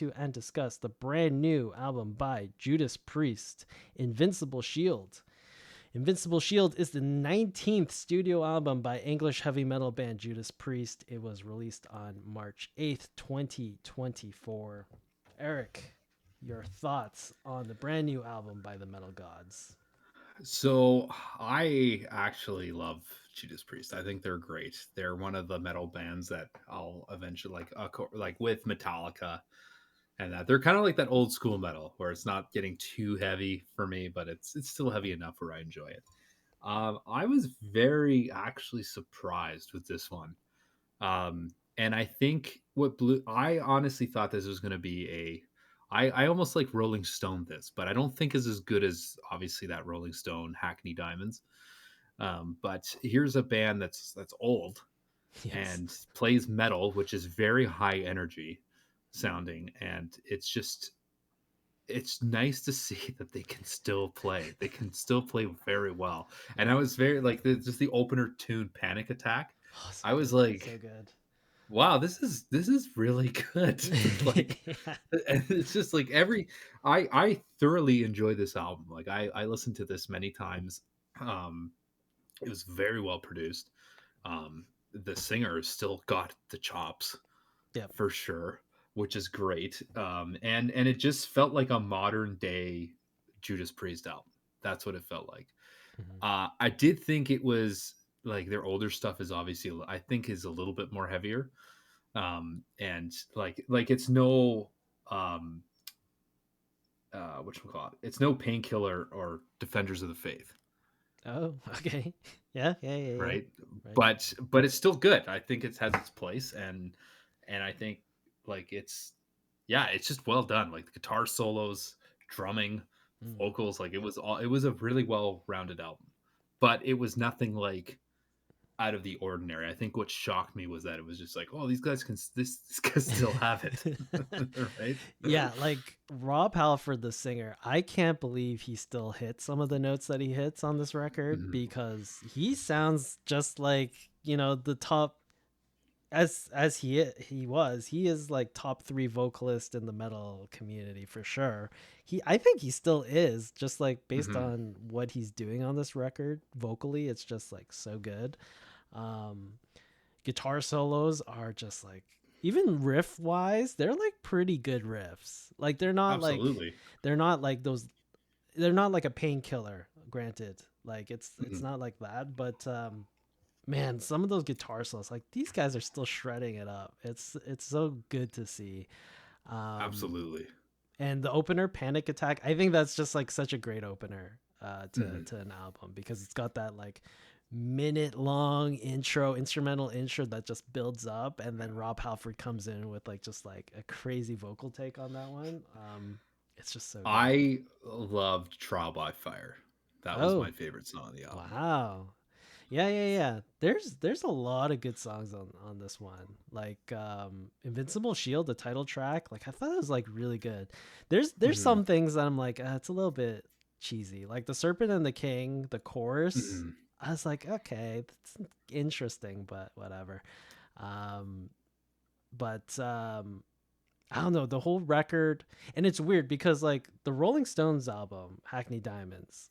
to and discuss the brand new album by Judas Priest, Invincible Shield. Invincible Shield is the 19th studio album by English heavy metal band Judas Priest. It was released on March 8th, 2024. Eric, your thoughts on the brand new album by the Metal Gods? So I actually love Judas Priest. I think they're great. They're one of the metal bands that I'll eventually like with Metallica, and that they're kind of like that old school metal where it's not getting too heavy for me, but it's still heavy enough where I enjoy it. I was very actually surprised with this one. And I think I honestly thought this was going to be I almost like Rolling Stone this, but I don't think is as good as obviously that Rolling Stone Hackney Diamonds. But here's a band that's old Yes. and plays metal, which is very high energy sounding, and it's nice to see that they can still play. They can still play very well. And I was very like just the opener tune, Panic Attack. Oh, so I was good. like, So good. wow, this is really good. Like, Yeah. and it's just like I thoroughly enjoy this album. Like I listened to this many times. Um, it was very well produced. The singer still got the chops Yep. for sure, which is great. And it just felt like a modern day Judas Priest album. That's what it felt like. Mhm. I did think it was like their older stuff is obviously I think is a little bit more heavier. And like it's no what we call it? It's no Painkiller or Defenders of the Faith, Oh, okay. Yeah, yeah, yeah, yeah. right? Right. But it's still good. I think it has its place, and I think like it's yeah, it's just well done. Like the guitar solos, drumming, Mm. vocals, like it was a really well rounded album. But it was nothing like out of the ordinary. I think what shocked me was that it was just like, oh, these guys can this guys still have it, right? Yeah, like Rob Halford, the singer, I can't believe he still hits some of the notes that he hits on this record Mhm. because he sounds just like, the top as he is like top 3 vocalist in the metal community for sure. I think he still is, just like based Mhm. on what he's doing on this record vocally, it's just like so good. Um Guitar solos are just like, even riff wise, they're like pretty good riffs. Like Absolutely. they're not like those they're not like a painkiller, granted. Like it's Mhm. not like that, but man, some of those guitar solos, like these guys are still shredding it up. It's so good to see. Um Absolutely. and the opener, Panic Attack, I think that's just like such a great opener Mhm. to an album because it's got that like minute long instrumental intro that just builds up, and then Rob Halford comes in with like just like a crazy vocal take on that one. It's just so good. I loved Trial by Fire. That was Oh, my favorite song on the album. wow. Yeah, yeah, yeah. There's a lot of good songs on this one. Like Invincible Shield, the title track, like I thought it was like really good. There's Mhm. some things that I'm like, it's a little bit cheesy. Like the Serpent and the King, the chorus, Mhm. I was like, okay, that's interesting, but whatever. Um but I don't know, the whole record, and it's weird because like the Rolling Stones album, Hackney Diamonds,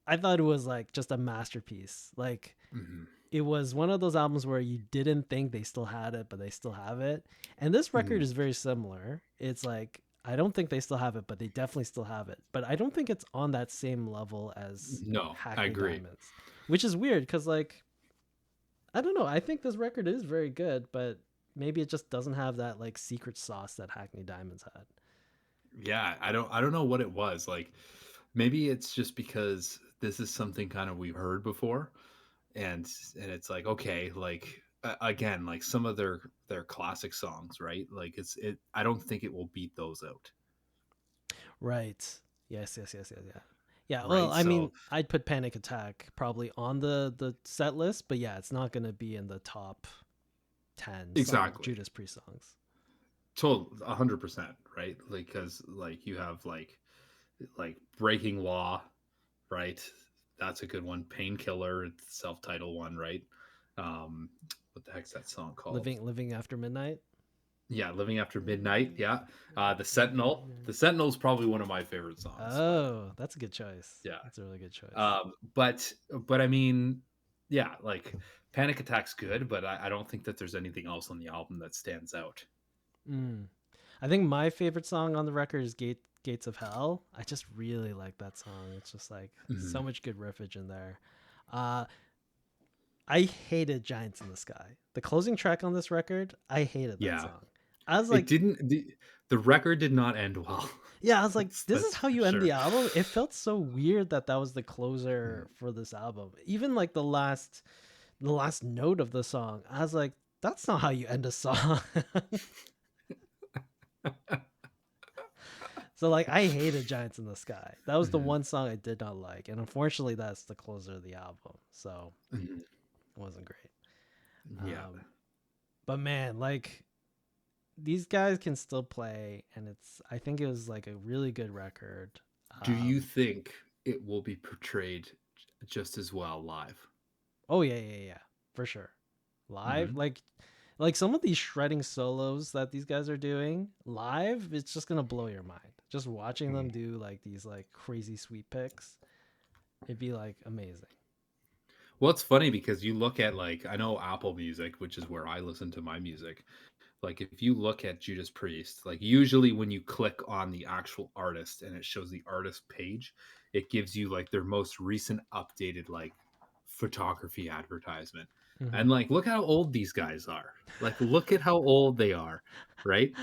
I thought it was like just a masterpiece. Like Mhm. it was one of those albums where you didn't think they still had it, but they still have it. And this record Mhm. is very similar. It's like, I don't think they still have it, but they definitely still have it. But I don't think it's on that same level as No, I Hackney agree. Diamonds, which is weird because, like, I don't know. I think this record is very good, but maybe it just doesn't have that like secret sauce that Hackney Diamonds had. Yeah, I don't know what it was. Like maybe it's just because this is something kind of we've heard before, and it's like okay, like again, like some of their classic songs, right? Like it I don't think it will beat those out, Right. Yes, yes, yes, yes, yeah. Yeah, well, right? I mean, So I'd put Panic Attack probably on the set list, but yeah, it's not going to be in the top 10 exactly. Judas Priest songs. Total 100%, right? Like cuz like you have like Breaking Law, right? That's a good one. Painkiller, it's the self-titled one, right? Um what the heck's that song called? Living After Midnight. Yeah, Living After Midnight. Yeah. The Sentinel. The Midnight. Sentinel is probably one of my favorite songs, by the way. Oh, that's a good choice. Yeah. That's a really good choice. But I mean, yeah, like Panic Attack's good, but I don't think that there's anything else on the album that stands out. Mm. I think my favorite song on the record is Gates of Hell. I just really like that song. It's just like so Mhm. much good riffage in there. Uh, I hated Giants in the Sky. The closing track on this record, I hated that Yeah. song. I was It like, didn't the record did not end well. yeah, I was like, this is That's how for you end the sure. album. It felt so weird that that was the closer Mhm. for this album. Even like the last note of the song, I was like, that's not how you end a song. So like I hated Giants in the Sky. That was the Mhm. one song I did not like. And unfortunately that's the closer of the album. So Mhm. it wasn't great. Yeah. But man, like these guys can still play and it's I think it was like a really good record. Do you Um think it will be portrayed just as well live? oh yeah, for sure. Live, Mhm. like some of these shredding solos that these guys are doing live, it's just gonna blow your mind. Just watching them Mhm. do like these like crazy sweet picks, it'd be like amazing. Well, it's funny because you look at like I know Apple Music, which is where I listen to my music. Like if you look at Judas Priest, like usually when you click on the actual artist and it shows the artist page, it gives you like their most recent updated like photography advertisement. Hmm. And like look how old these guys are. Like look at how old they are, right?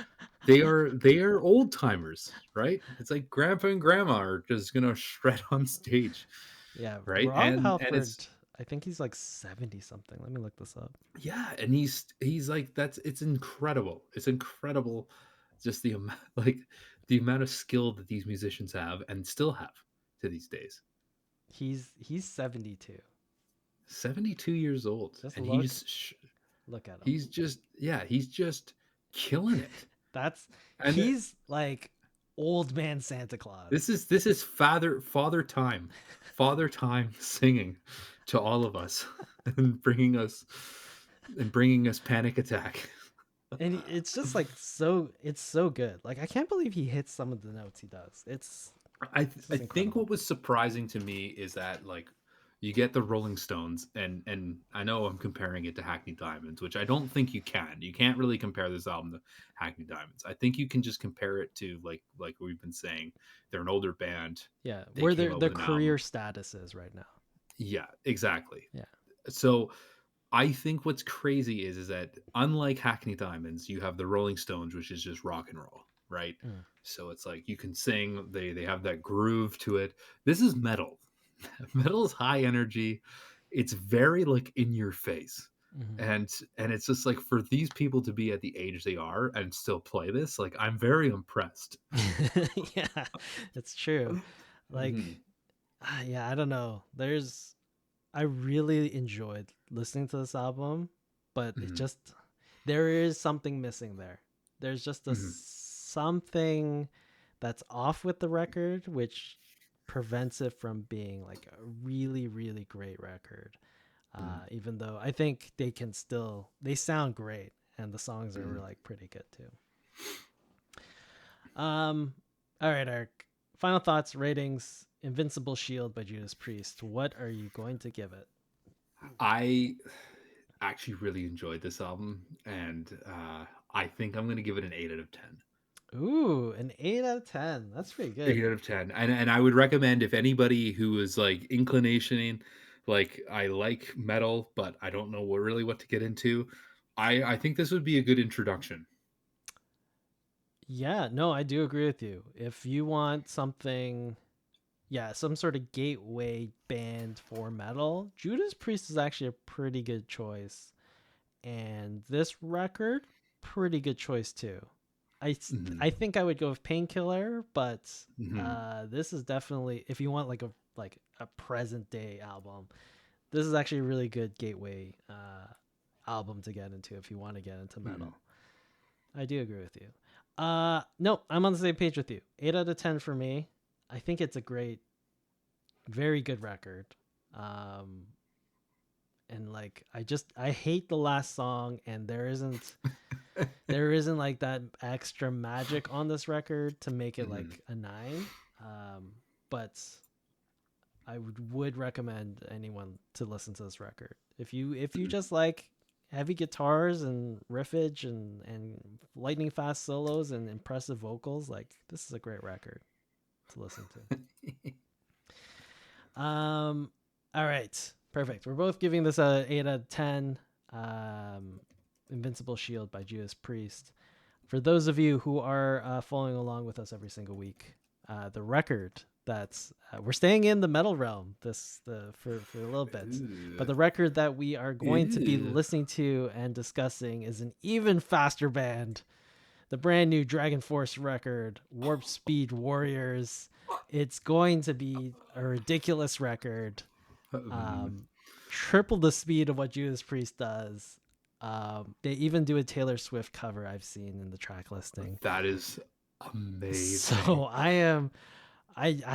They are old timers, right? It's like grandpa and grandma are just gonna shred on stage, Yeah, right? Rob And Halford, it's I think he's like 70 something. Let me look this up. yeah, and he's like that's it's incredible. It's incredible just the amount like the amount of skill that these musicians have and still have to these days. He's 72. 72 years old Just and look at him. he's just yeah, he's just killing it. That's And he's like old man Santa Claus. this is father time singing to all of us and bringing us Panic Attack. And it's just like it's so good. Like I can't believe he hits some of the notes he does. It's I just think incredible. what was surprising to me is that like you get the Rolling Stones and I know I'm comparing it to Hackney Diamonds, which I don't think you can. You can't really compare this album to Hackney Diamonds. I think you can just compare it to like we've been saying, they're an older band. Yeah, They where came their out with an album. career status is right now. Yeah, exactly. Yeah. So I think what's crazy is that unlike Hackney Diamonds, you have the Rolling Stones, which is just rock and roll, right? Mm. So it's like you can sing, they have that groove to it. This is metal. Metal is high energy. It's very like in your face. Hmm. And it's just like for these people to be at the age they are and still play this, like I'm very impressed. Yeah, it's true. Like, Mhm, yeah, I don't know. I really enjoyed listening to this album, but it mhm, just there is something missing there. There's just a mhm, something that's off with the record, which prevents it from being like a really, really great record. mhm, Even though I think they sound great and the songs are mhm. like pretty good too. All right, Eric. Final thoughts, ratings. Invincible Shield by Judas Priest. What are you going to give it? I actually really enjoyed this album, and I think I'm going to give it an 8 out of 10. Ooh, an 8 out of 10. That's pretty good. 8 out of 10, and I would recommend if anybody who is like inclination, like I like metal, but I don't know what to get into. I think this would be a good introduction. Yeah, no, I do agree with you. If you want something, yeah, some sort of gateway band for metal, Judas Priest is actually a pretty good choice. And this record, pretty good choice too. Hmm. I think I would go with Painkiller, but Hmm. this is definitely if you want like a present day album, this is actually a really good gateway album to get into if you want to get into Hmm. metal. I do agree with you. No, I'm on the same page with you. 8 out of 10 for me. I think it's a great, very good record. Um, and like I hate the last song, and there isn't. There isn't like that extra magic on this record to make it Mhm. like a 9. But I would recommend anyone to listen to this record. If you just like heavy guitars and riffage and lightning fast solos and impressive vocals, like this is a great record to listen to. All right. Perfect. We're both giving this a 8 out of 10. Invincible Shield by Judas Priest. For those of you who are following along with us every single week, the record that's we're staying in the metal realm for a little bit, but Ooh. the record that we are going to be Ew. listening to and discussing is an even faster band, the brand new Dragon Force record, Warp Speed Warriors. It's going to be a ridiculous record, Mhm. um, triple the speed of what Judas Priest does. They even do a Taylor Swift cover I've seen in the track listing. That is amazing. So I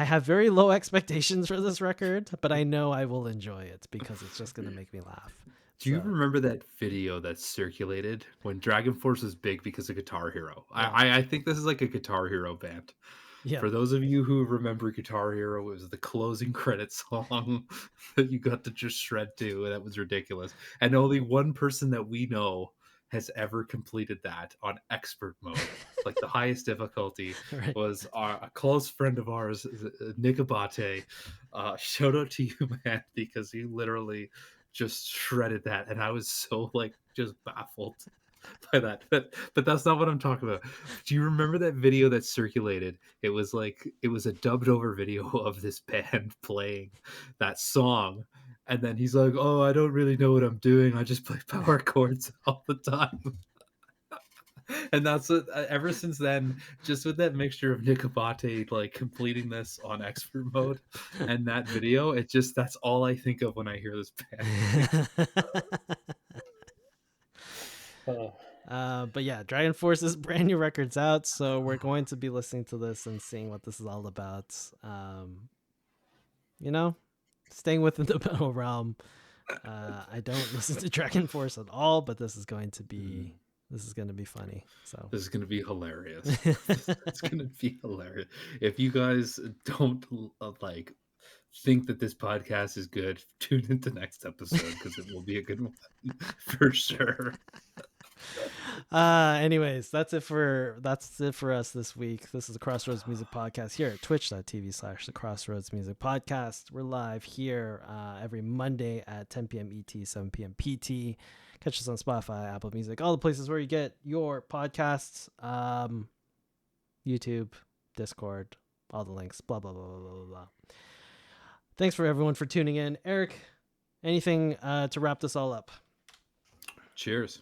have very low expectations for this record, but I know I will enjoy it because it's just gonna make me laugh. Do you So remember that video that circulated when Dragon Force was big because of Guitar Hero? yeah, I think this is like a Guitar Hero band. yeah. For those of you who remember Guitar Hero, it was the closing credit song that you got to just shred to. That was ridiculous. And only one person that we know has ever completed that on expert mode. Like the highest difficulty Right. was a close friend of ours, Nick Abate. Shout out to you, man, because you literally just shredded that. And I was so like just baffled by that. But that's not what I'm talking about. Do you remember that video that circulated? It was a dubbed over video of this band playing that song. And then he's like, "Oh, I don't really know what I'm doing. I just play power chords all the time." And that's what, ever since then, just with that mixture of Nick Abate like completing this on expert mode and that video, it just that's all I think of when I hear this band. Oh. But yeah, Dragon Force's brand new record's out, so we're going to be listening to this and seeing what this is all about. You know, staying within the metal realm. I don't listen to Dragon Force at all, but Mm. this is gonna be funny. So This is gonna be hilarious. It's gonna be hilarious. If you guys don't like think that this podcast is good, tune into next episode because it will be a good one for sure. anyways, that's it for us this week. This is the Crossroads Music Podcast here at twitch.tv/ the Crossroads Music Podcast. We're live here every Monday at 10 p.m. ET, 7 p.m. PT. Catch us on Spotify, Apple Music, all the places where you get your podcasts. YouTube, Discord, all the links, blah blah blah blah blah blah. Thanks for everyone for tuning in. Eric, anything to wrap this all up? Cheers.